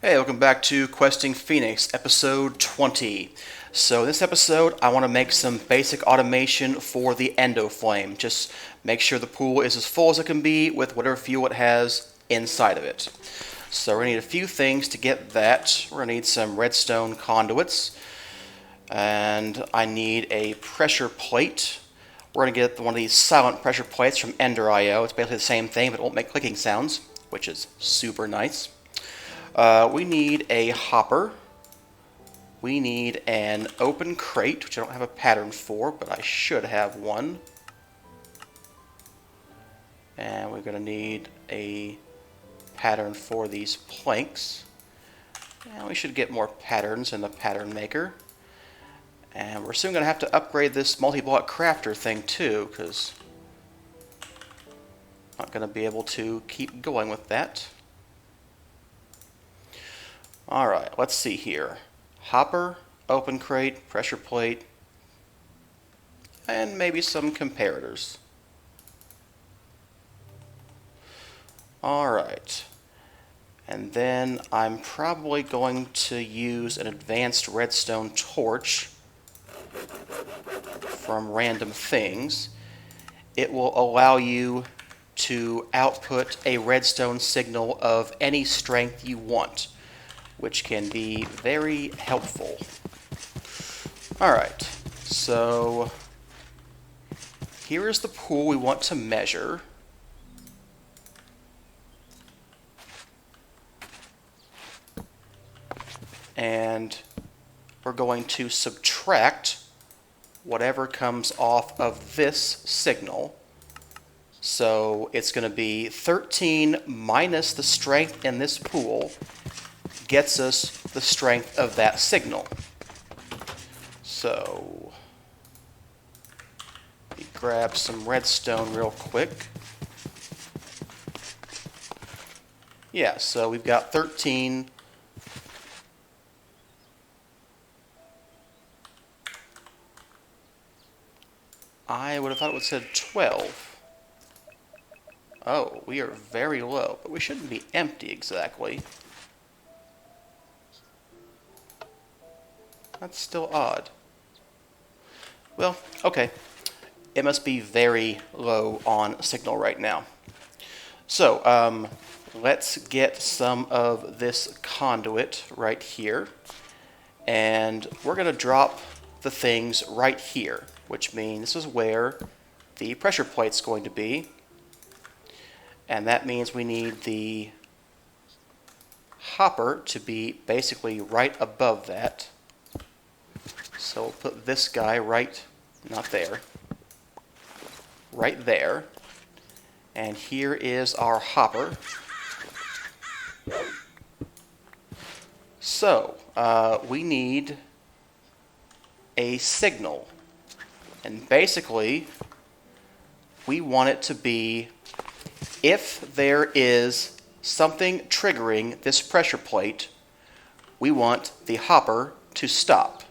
Hey, welcome back to Questing Phoenix, episode 20. So in this episode, I want to make some basic automation for the endo flame. Just make sure the pool is as full as it can be with whatever fuel it has inside of it. So we're going to need a few things to get that. We're going to need some redstone conduits. And I need a pressure plate. We're going to get one of these silent pressure plates from Ender.io. It's basically the same thing, but it won't make clicking sounds, which is super nice. We need a hopper. We need an open crate, which I don't have a pattern for, but I should have one. And we're going to need a pattern for these planks. And we should get more patterns in the pattern maker. And we're soon going to have to upgrade this multi-block crafter thing too, because I'm not going to be able to keep going with that. Alright, let's see here. Hopper, open crate, pressure plate, and maybe some comparators. Alright. And then I'm probably going to use an advanced redstone torch from Random Things. It will allow you to output a redstone signal of any strength you want, which can be very helpful. Alright, so here is the pool we want to measure. And we're going to subtract whatever comes off of this signal. So it's going to be 13 minus the strength in this pool gets us the strength of that signal. So let me grab some redstone real quick. Yeah, so we've got 13. I would have thought it would have said 12. Oh, we are very low, but we shouldn't be empty exactly. That's still odd. Well, okay. It must be very low on signal right now. So, let's get some of this conduit right here. And we're going to drop the things right here, which means this is where the pressure plate's going to be. And that means we need the hopper to be basically right above that. So we'll put this guy right, not there, right there. And here is our hopper. So, we need a signal. And basically, we want it to be if there is something triggering this pressure plate, we want the hopper to stop.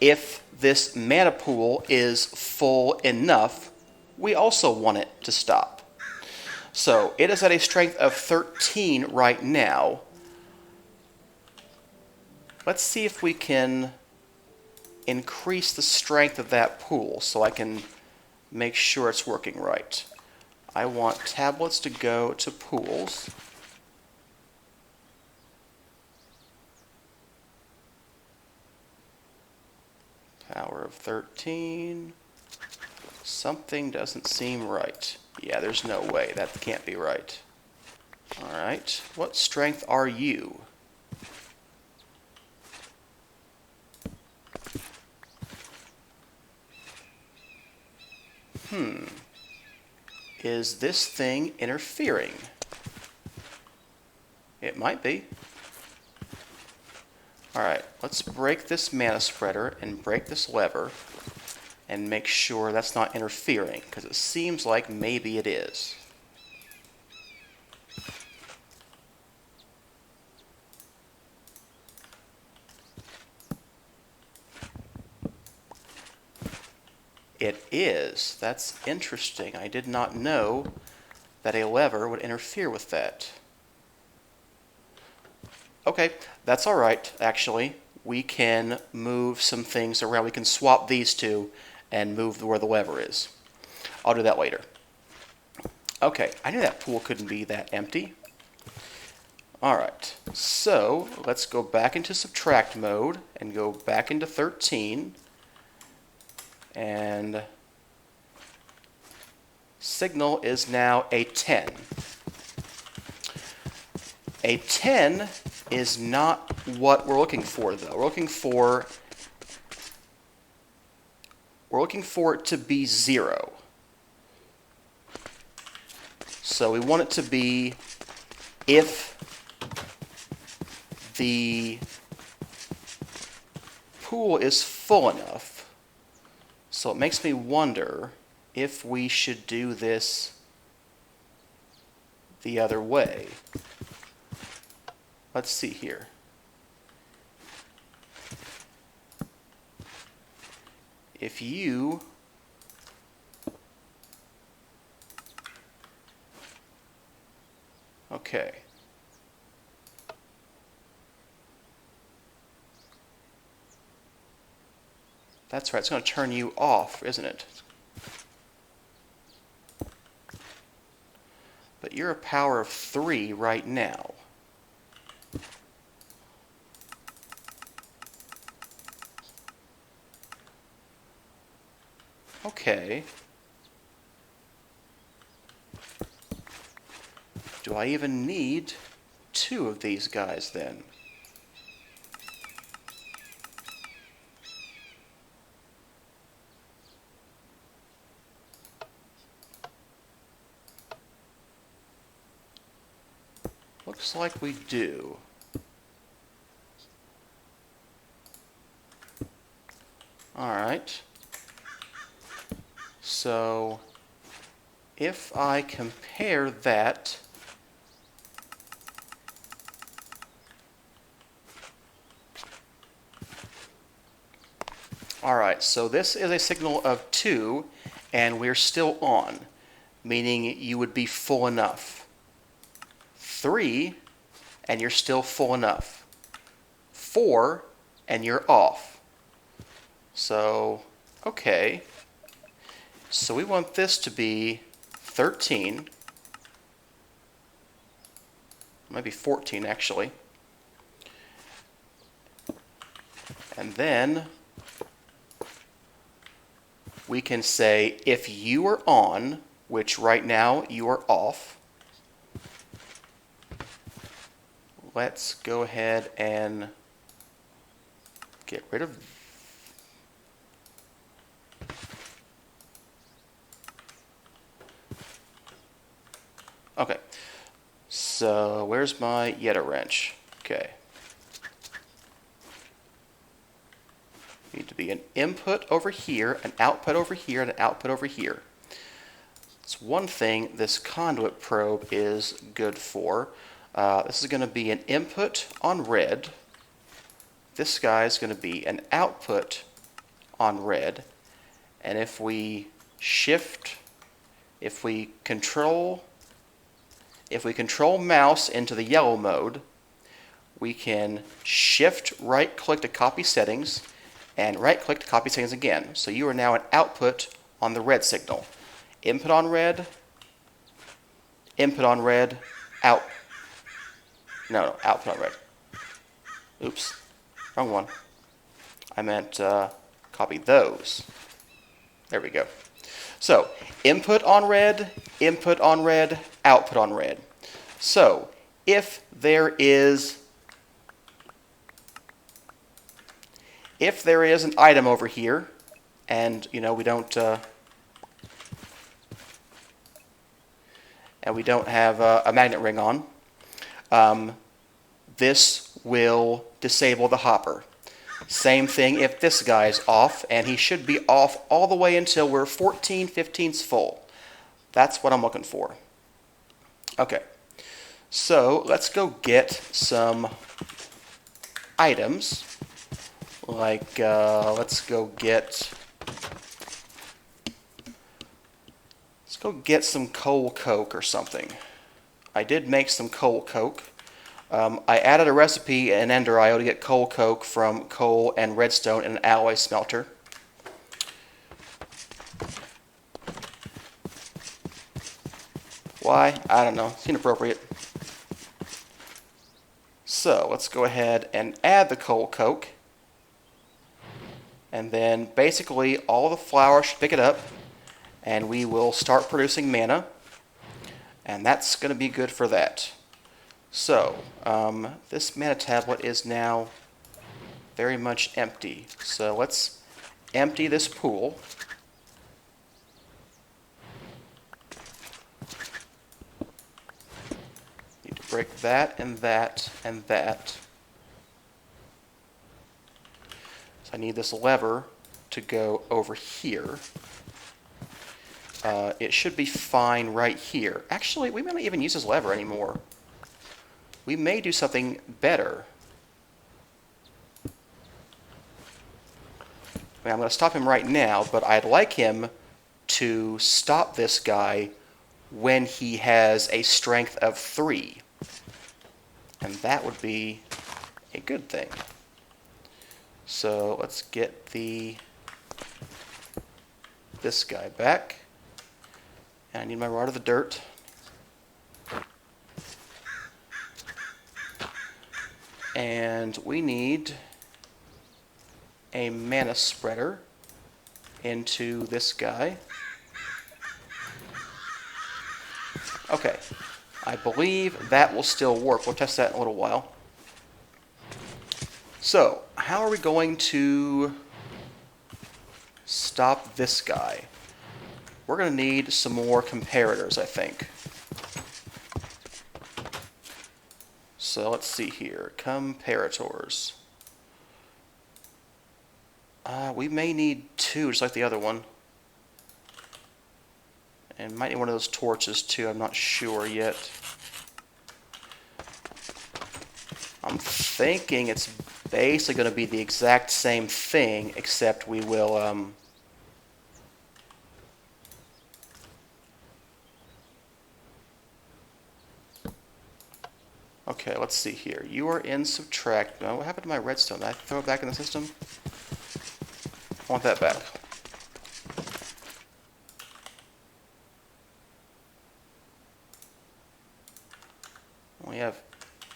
If this mana pool is full enough, we also want it to stop. So it is at a strength of 13 right now. Let's see if we can increase the strength of that pool so I can make sure it's working right. I want tablets to go to pools. Power of 13. Something doesn't seem right. Yeah, there's no way. That can't be right. Alright, what strength are you? Is this thing interfering? It might be. Alright, let's break this mana spreader and break this lever and make sure that's not interfering, because it seems like maybe it is. It is. That's interesting. I did not know that a lever would interfere with that. Okay, that's all right, actually. We can move some things around. We can swap these two and move where the lever is. I'll do that later. Okay, I knew that pool couldn't be that empty. All right, so let's go back into subtract mode and go back into 13. And signal is now a 10. A 10 is not what we're looking for, though. We're looking for it to be 0. So we want it to be if the pool is full enough. So it makes me wonder if we should do this the other way. Let's see here. If you okay. That's right, it's going to turn you off, isn't it? But you're a power of 3 right now. Okay. Do I even need 2 of these guys then? Looks like we do. All right. So if I compare that all right, so this is a signal of 2 and we're still on, meaning you would be full enough. 3 and you're still full enough. 4 and you're off. So, okay. So we want this to be 13, maybe 14 actually. And then we can say if you are on, which right now you are off, let's go ahead and get rid of okay, so where's my Yeta wrench? Okay. Need to be an input over here, an output over here, and an output over here. It's one thing this conduit probe is good for. This is going to be an input on red. This guy is going to be an output on red. And if we shift, if we control mouse into the yellow mode, we can shift right click to copy settings and right click to copy settings again. So you are now an output on the red signal. Input on red, out. No, output on red. Oops, wrong one. I meant copy those. There we go. So input on red, output on red. So if there is an item over here, and we don't have a magnet ring on, this will disable the hopper. Same thing if this guy's off, and he should be off all the way until we're 14/15's full. That's what I'm looking for. Okay, so let's go get some items. Like, let's go get some coal coke or something. I did make some coal coke. I added a recipe in Ender.io to get coal coke from coal and redstone in an alloy smelter. Why? I don't know. It's inappropriate. So let's go ahead and add the coal coke. And then basically all the flour should pick it up. And we will start producing mana. And that's going to be good for that. So, this mana tablet is now very much empty. So let's empty this pool. Need to break that and that and that. So I need this lever to go over here. It should be fine right here. Actually, we may not even use this lever anymore. We may do something better. I mean, I'm going to stop him right now, but I'd like him to stop this guy when he has a strength of 3. And that would be a good thing. So let's get this guy back. And I need my rod of the dirt. And we need a mana spreader into this guy. Okay, I believe that will still work. We'll test that in a little while. So, how are we going to stop this guy? We're going to need some more comparators, I think. So let's see here. Comparators. We may need 2, just like the other one. And might need one of those torches too, I'm not sure yet. I'm thinking it's basically going to be the exact same thing, except we will... Okay, let's see here. You are in subtract. No, what happened to my redstone? Did I throw it back in the system? I want that back. We have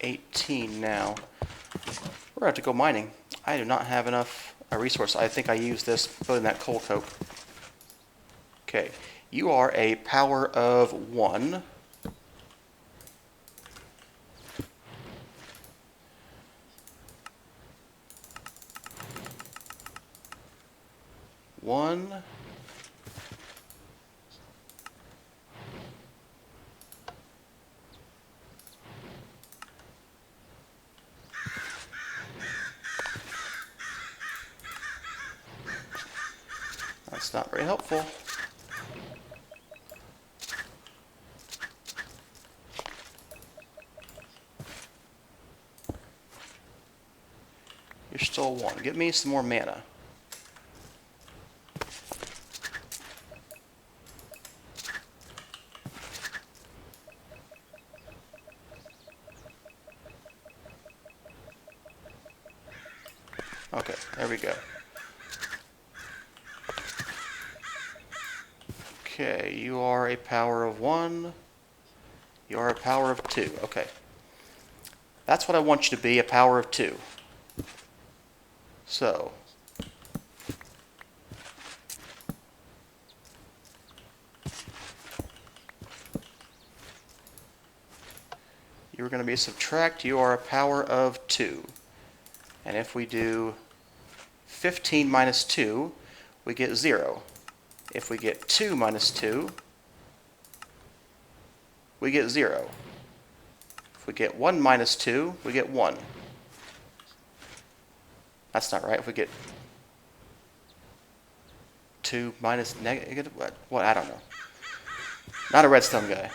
18 now. We're going to have to go mining. I do not have enough resource. I think I used this building that coal coke. Okay, you are a power of 1. That's not very helpful. You're still 1. Give me some more mana. Okay, there we go. Okay, you are a power of 1. You are a power of 2. Okay. That's what I want you to be, a power of 2. So. You're going to be subtract. You are a power of 2. And if we do 15 minus 2, we get 0. If we get 2 minus 2, we get 0. If we get 1 minus 2, we get 1. That's not right. If we get 2 minus negative, what? I don't know. Not a redstone guy.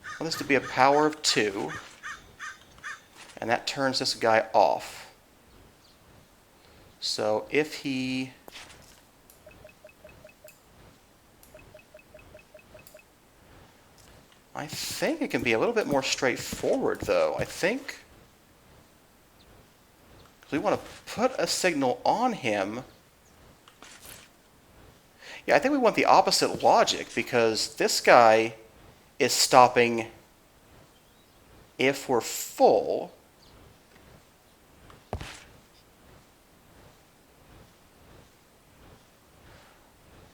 I want this to be a power of 2, and that turns this guy off. So if he... I think it can be a little bit more straightforward, though. I think we want to put a signal on him. Yeah, I think we want the opposite logic, because this guy is stopping if we're full.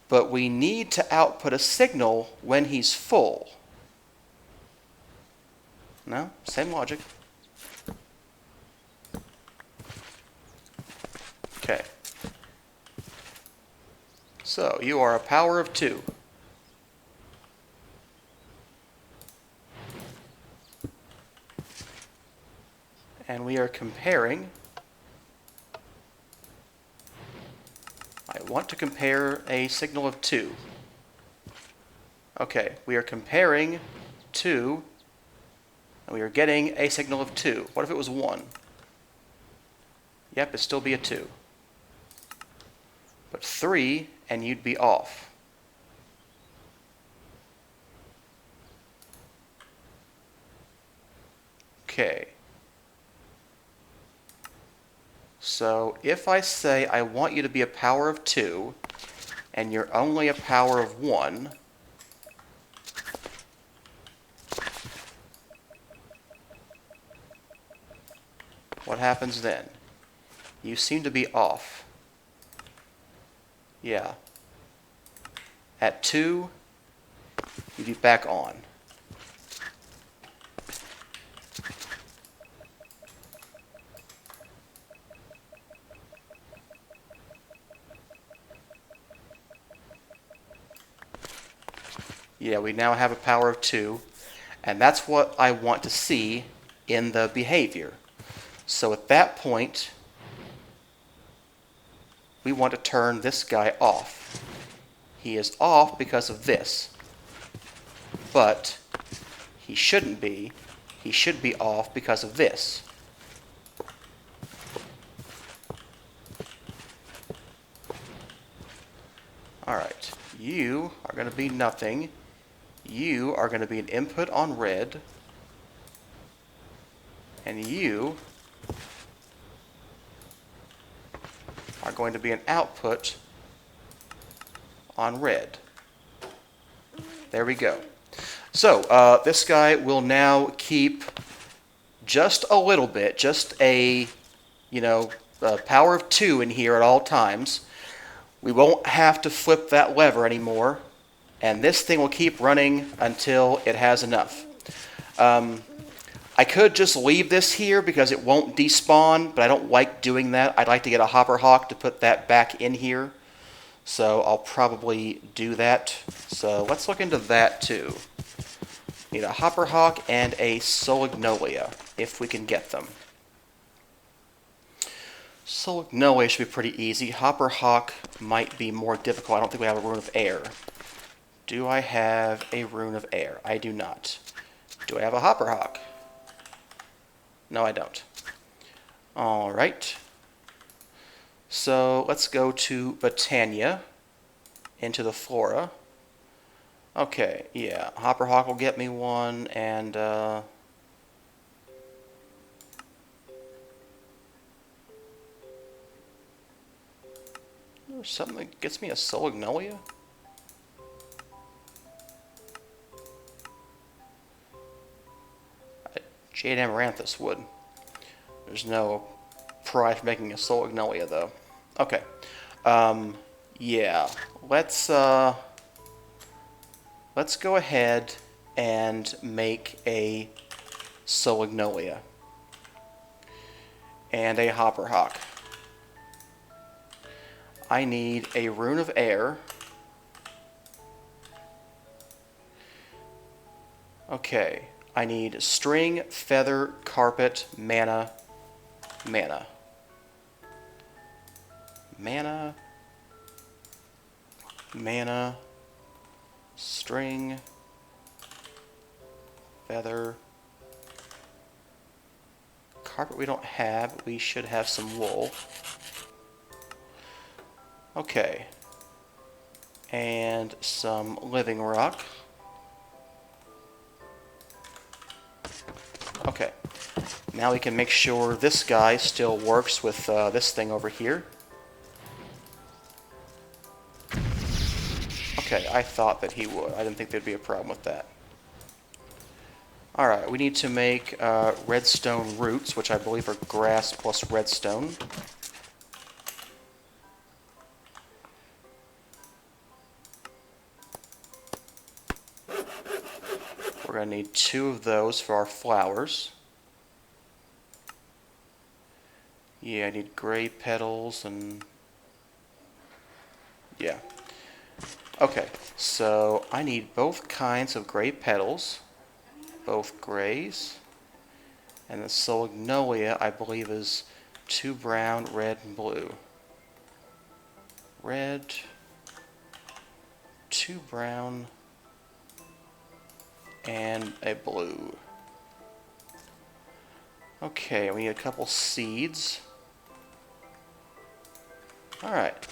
But we need to output a signal when he's full. No? Same logic. Okay. So, you are a power of 2. And we are comparing. I want to compare a signal of 2. Okay, we are comparing 2, and we are getting a signal of 2. What if it was 1? Yep, it'd still be a 2. But 3, and you'd be off. Okay. So if I say I want you to be a power of 2, and you're only a power of 1, what happens then? You seem to be off. Yeah. At 2, you'd be back on. Yeah, we now have a power of 2, and that's what I want to see in the behavior. So at that point, we want to turn this guy off. He is off because of this, but he shouldn't be. He should be off because of this. Alright, you are going to be nothing. You are going to be an input on red, and you are going to be an output on red. There we go. So this guy will now keep just a little bit, just a power of 2 in here at all times. We won't have to flip that lever anymore, and this thing will keep running until it has enough. I could just leave this here because it won't despawn, but I don't like doing that. I'd like to get a hopper hawk to put that back in here, so I'll probably do that. So let's look into that too. Need a hopper hawk and a Solagnolia, if we can get them. Solagnolia should be pretty easy. Hopper hawk might be more difficult. I don't think we have a rune of air. Do I have a rune of air? I do not. Do I have a hopper hawk? No, I don't. Alright. So let's go to Botania, into the flora. Okay, yeah, hopper hawk will get me one, and there's something that gets me a Solagnolia? Jade Amaranthus would. There's no prize for making a Solagnolia, though. Okay. Yeah. Let's go ahead and make a Solagnolia. And a hopper hawk. I need a rune of air. Okay. I need string, feather, carpet, mana, mana. Mana, mana, string, feather, carpet we don't have, but we should have some wool. Okay. And some living rock. Okay. Now we can make sure this guy still works with this thing over here. Okay, I thought that he would. I didn't think there'd be a problem with that. Alright, we need to make redstone roots, which I believe are grass plus redstone. We're going to need 2 of those for our flowers. Yeah, I need gray petals and... yeah. Okay, so I need both kinds of gray petals. Both grays. And the Solagnolia, I believe, is 2 brown, red, and blue. Red, 2 brown, and a blue. Okay, we need a couple seeds. Alright.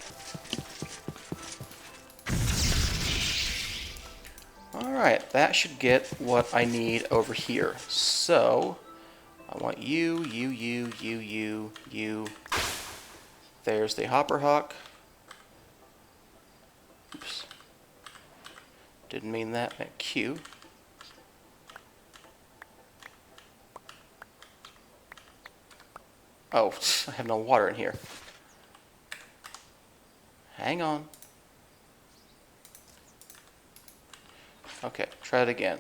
Alright, that should get what I need over here. So, I want you. There's the hopper hawk. Oops. Didn't mean that, meant Q. Oh, I have no water in here. Hang on. Okay, try it again.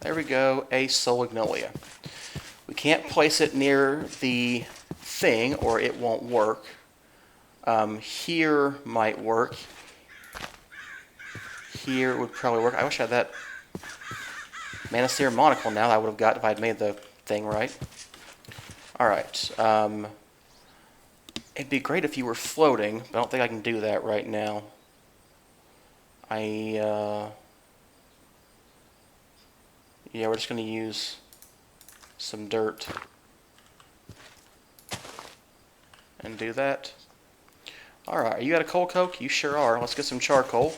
There we go, a Solagnolia. We can't place it near the thing or it won't work. Here might work. Here would probably work. I wish I had that Manasteer monocle now that I would have got if I had made the thing right. Alright. It'd be great if you were floating, but I don't think I can do that right now. Yeah, we're just going to use some dirt and do that. Alright, are you out of coal coke? You sure are. Let's get some charcoal.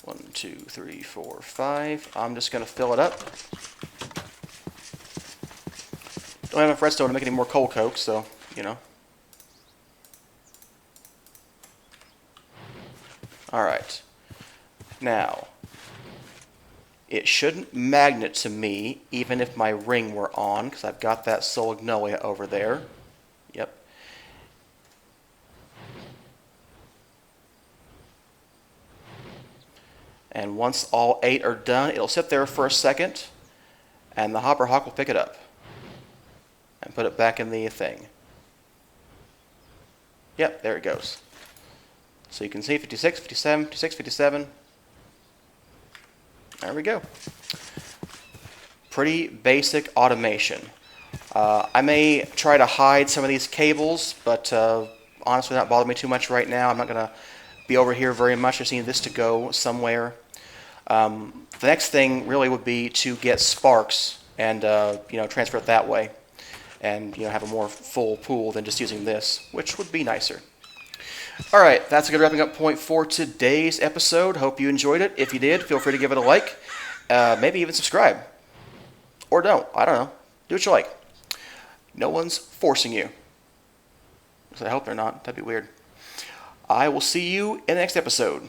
One, two, three, four, five. I'm just going to fill it up. Don't have enough redstone to make any more coal coke, so, you know. Alright. Now, it shouldn't magnet to me even if my ring were on, because I've got that Solagnolia over there. Yep. And once all 8 are done, it'll sit there for a second, and the hopper hawk will pick it up and put it back in the thing. Yep, there it goes. So you can see 56, 57, 56, 57. There we go. Pretty basic automation. I may try to hide some of these cables, but honestly not bother me too much right now. I'm not going to be over here very much. I just need this to go somewhere. The next thing really would be to get sparks and transfer it that way, and have a more full pool than just using this, which would be nicer. Alright, that's a good wrapping up point for today's episode. Hope you enjoyed it. If you did, feel free to give it a like. Maybe even subscribe. Or don't. I don't know. Do what you like. No one's forcing you. I hope they're not. That'd be weird. I will see you in the next episode.